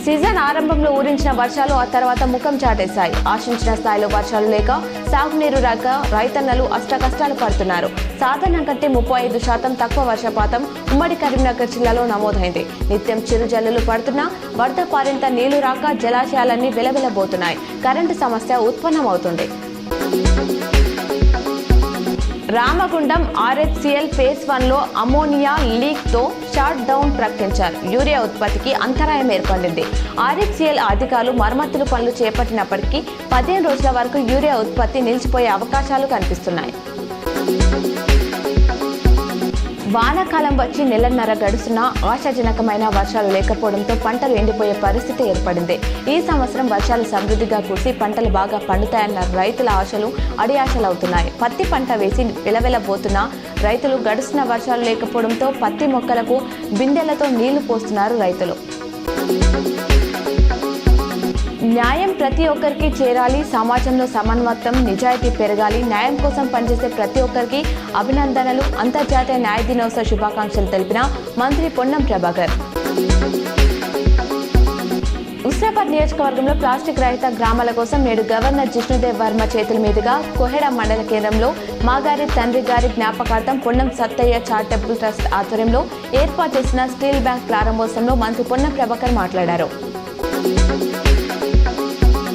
Season ఆరంభంలో ఊరించిన వర్షాలు ఆ తర్వాత ముఖం చాటేశాయి. ఆశించిన స్థాయిలో వర్షాలు లేక సాగునీరు రాక రైతన్నలు అష్టకష్టాలు పడుతున్నారు. సాధారణం కంటే 35% తక్కువ వర్షపాతం ఉమ్మడి కరీంనగర్ జిల్లాలో నమోదైంది. నిత్యం చిరుజల్లులు పడుతున్నా వరద పారింత నీళ్లు రాక జలాశయాలన్నీ వెలవెలబోతున్నాయి. కరెంటు సమస్య ఉత్పన్నమవుతుంది. రామగుండం RHCL ఫేజ్ 1లో అమోనియా లీక్తో షట్ డౌన్ ప్రకటించారు. యూరియా ఉత్పత్తికి అంతరాయం ఏర్పడింది. RHCL అధికారులు మరమ్మతులు పనులు చేపట్టినప్పటికీ 15 రోజుల వరకు యూరియా ఉత్పత్తి నిలిచిపోయే అవకాశాలు కనిపిస్తున్నాయి. వానాకాలం వచ్చి నెలన్నర గడుస్తున్నా ఆశాజనకమైన వర్షాలు లేకపోవడంతో పంటలు ఎండిపోయే పరిస్థితి ఏర్పడింది. ఈ సంవత్సరం వర్షాలు సమృద్ధిగా కురిసి పంటలు బాగా పండుతాయన్న రైతుల ఆశలు అడియాశలవుతున్నాయి. పత్తి పంట వేసి వెలవెలబోతున్న రైతులు గడుస్తున్న వర్షాలు లేకపోవడంతో పత్తి మొక్కలకు బిందెలతో నీళ్లు పోస్తున్నారు రైతులు. న్యాయం ప్రతి ఒక్కరికి చేరాలి. సమాజంలో సమన్వయం నిజాయితీ పెరగాలి. న్యాయం కోసం పనిచేసే ప్రతి ఒక్కరికి అభినందనలు. అంతర్జాతీయ న్యాయ దినోత్సవ శుభాకాంక్షలు తెలిపిన మంత్రి పొన్నం ప్రభాకర్. హుస్నాబాద్ నియోజకవర్గంలో ప్లాస్టిక్ రహిత గ్రామాల కోసం నేడు గవర్నర్ జిష్ణుదేవ్ వర్మ చేతుల మీదుగా కోహెడ మండల కేంద్రంలో మాగారి తండ్రి గారి జ్ఞాపకార్థం పొన్నం సత్తయ్య చారిటబుల్ ట్రస్ట్ ఆధ్వర్యంలో ఏర్పాటు చేసిన స్టీల్ బ్యాంక్ ప్రారంభోత్సవంలో మంత్రి పొన్నం ప్రభాకర్ మాట్లాడారు.